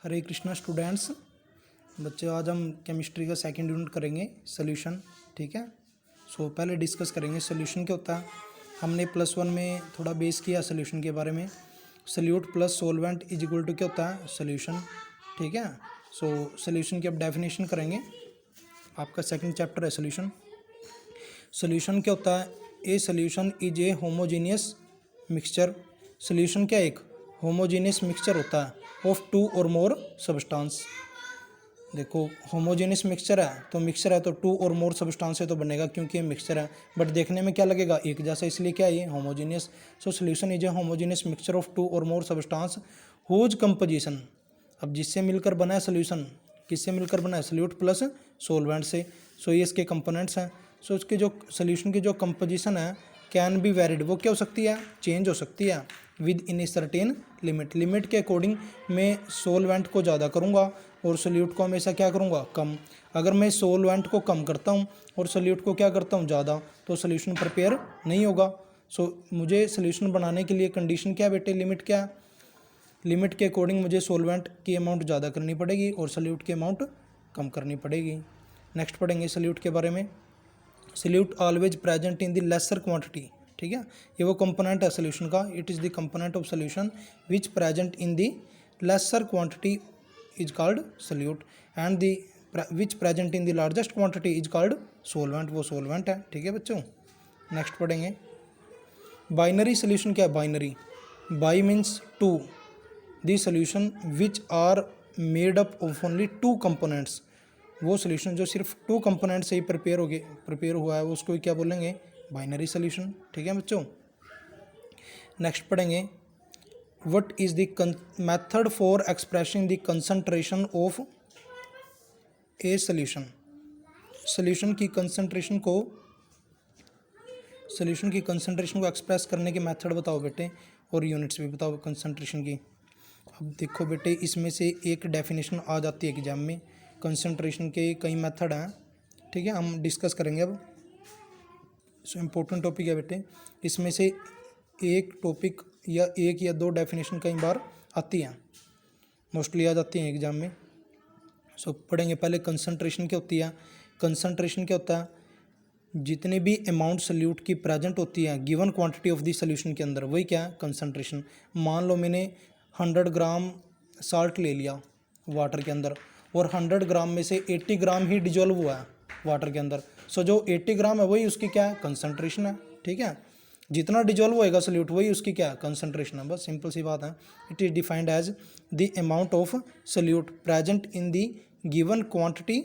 हरे Krishna students. बच्चों आज हम केमिस्ट्री का सेकंड यूनिट करेंगे सोल्यूशन। ठीक है। पहले डिस्कस करेंगे सोल्यूशन क्या होता है। हमने +1 में थोड़ा बेस किया सोल्यूशन के बारे में। Solute plus solvent is equal to क्या होता है, सोल्यूशन। ठीक है। सोल्यूशन की अब डेफिनेशन करेंगे। आपका सेकंड चैप्टर है सोल्यूशन। सोल्यूशन क्या होता है, a solution is A homogeneous mixture. Solution क्या एक होमोजीनियस मिक्सचर होता है ऑफ टू और मोर सब्सटेंस। देखो होमोजेनियस मिक्सचर है तो मिक्सचर है तो टू और मोर सब्सटेंस से तो बनेगा क्योंकि ये मिक्सचर है, बट देखने में क्या लगेगा एक जैसा, इसलिए क्या है ये homogeneous. Solution is a homogeneous mixture of two और मोर सब्सटेंस हुज कंपोजिशन। अब जिससे मिलकर बना है सोल्यूशन, किससे मिलकर बना है, सोल्यूट प्लस सोलवेंट से। ये इसके कंपोनेंट्स हैं। इसके जो सोल्यूशन की जो कंपोजिशन है कैन बी वेरिड, वो क्या हो सकती है, चेंज हो सकती है with in a certain limit. Limit के अकॉर्डिंग मैं सोलवेंट को ज़्यादा करूँगा और सोल्यूट को हमेशा क्या करूँगा, कम। अगर मैं सोलवेंट को कम करता हूँ और सोल्यूट को क्या करता हूँ, ज़्यादा, तो सोल्यूशन प्रिपेयर नहीं होगा। मुझे सोल्यूशन बनाने के लिए कंडीशन क्या है बेटे, लिमिट क्या है, लिमिट के अकॉर्डिंग मुझे सोलवेंट की अमाउंट ज़्यादा करनी पड़ेगी और सोल्यूट की अमाउंट कम करनी पड़ेगी। नेक्स्ट पढ़ेंगे सोल्यूट के बारे में। Solute always present in the lesser quantity. ठीक है, ये वो कंपोनेंट है सोल्यूशन का। It is the component of solution which present in the lesser quantity is called solute and the which present in the largest quantity is called solvent, वो solvent है। ठीक है बच्चों। नेक्स्ट पढ़ेंगे बाइनरी सोल्यूशन क्या है, binary, bi means two, the solution which are made up of only two components. वो solution जो सिर्फ टू कंपोनेंट से ही प्रिपेयर हुआ है उसको क्या बोलेंगे, बाइनरी सोल्यूशन। ठीक है बच्चों। नेक्स्ट पढ़ेंगे what is the method for expressing the concentration of a solution. Solution की कंसंट्रेशन को एक्सप्रेस करने के मेथड बताओ बेटे, और यूनिट्स भी बताओ कंसंट्रेशन की। अब देखो बेटे इसमें से एक डेफिनेशन आ जाती है एग्जाम में। कंसंट्रेशन के कई मेथड हैं। ठीक है, हम डिस्कस करेंगे अब। इम्पोर्टेंट टॉपिक है बेटे, इसमें से एक टॉपिक या एक या दो डेफिनेशन कई बार आती हैं, मोस्टली आ जाती हैं एग्जाम में। पढ़ेंगे पहले कंसंट्रेशन क्या होती है। कंसंट्रेशन क्या होता है, जितने भी अमाउंट सोल्यूट की प्रेजेंट होती है given quantity of the solution के अंदर, वही क्या है, कंसंट्रेशन। मान लो मैंने 100 ग्राम साल्ट ले लिया वाटर के अंदर और 100 ग्राम में से 80 ग्राम ही डिजोल्व हुआ है वाटर के अंदर। जो 80 ग्राम है वही उसकी क्या है, कंसंट्रेशन है। ठीक है, जितना डिजोल्व होएगा सोल्यूट वही उसकी क्या है, कंसंट्रेशन है। बस सिंपल सी बात है। It is defined as the amount of solute present in the given quantity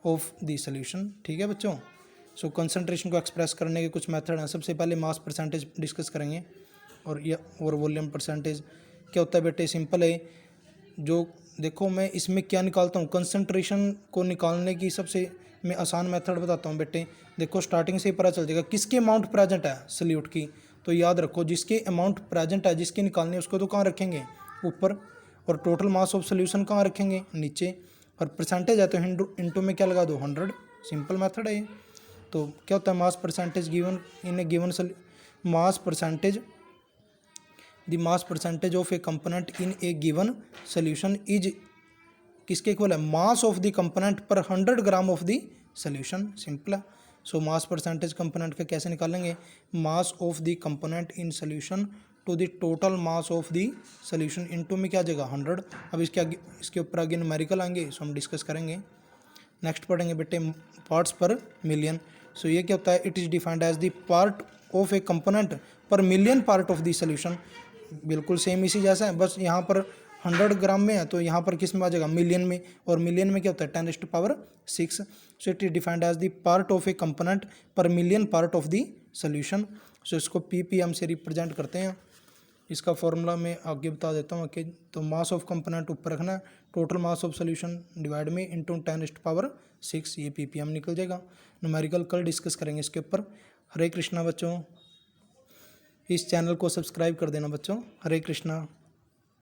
of the solution. ठीक है बच्चों। कंसंट्रेशन को एक्सप्रेस करने के कुछ मेथड हैं। सबसे पहले मास परसेंटेज डिस्कस करेंगे और वॉल्यूम परसेंटेज क्या होता है बेटे, सिंपल है। जो देखो मैं इसमें क्या निकालता हूँ, कंसंट्रेशन को निकालने की सबसे मैं आसान मेथड बताता हूँ बेटे। देखो स्टार्टिंग से ही पता चल जाएगा किसकी अमाउंट प्रेजेंट है सोल्यूट की, तो याद रखो जिसके अमाउंट प्रेजेंट है, जिसकी निकालनी है उसको तो कहाँ रखेंगे, ऊपर, और टोटल मास ऑफ सोल्यूशन कहाँ रखेंगे, नीचे, और परसेंटेज है तो इंटू में क्या लगा दो, 100। सिंपल मेथड है ये। तो क्या होता है, mass percentage given in a given mass percentage, the mass percentage of a component in a given solution is किसके इक्वल है, मास ऑफ द कंपोनेंट पर 100 gram of the solution. Simple है। मास परसेंटेज कंपोनेंट का कैसे निकालेंगे, mass of the component in solution to the total mass of the solution into में क्या आ जाएगा, 100। अब इसके ऊपर आगे न्यूमेरिकल आएंगे, हम डिस्कस करेंगे। नेक्स्ट पढ़ेंगे बेटे पार्ट्स पर मिलियन। ये क्या होता है, it is defined as the part of a component per million part of the solution. बिल्कुल सेम इसी जैसा है, बस यहाँ पर 100 ग्राम में है तो यहाँ पर किस में आ जाएगा, मिलियन में, और मिलियन में क्या होता है 10⁻⁶। It is defined as the part of a component per million part of the solution. इसको ppm से रिप्रेजेंट करते हैं। इसका फॉर्मूला मैं आगे बता देता हूँ कि तो मास ऑफ कंपोनेंट ऊपर रखना है, total mass of solution divide में इंटू 10⁻⁶, ये ppm निकल जाएगा। न्यूमेरिकल कल डिस्कस करेंगे इसके ऊपर। हरे कृष्णा बच्चों, इस चैनल को सब्सक्राइब कर देना बच्चों। हरे कृष्णा।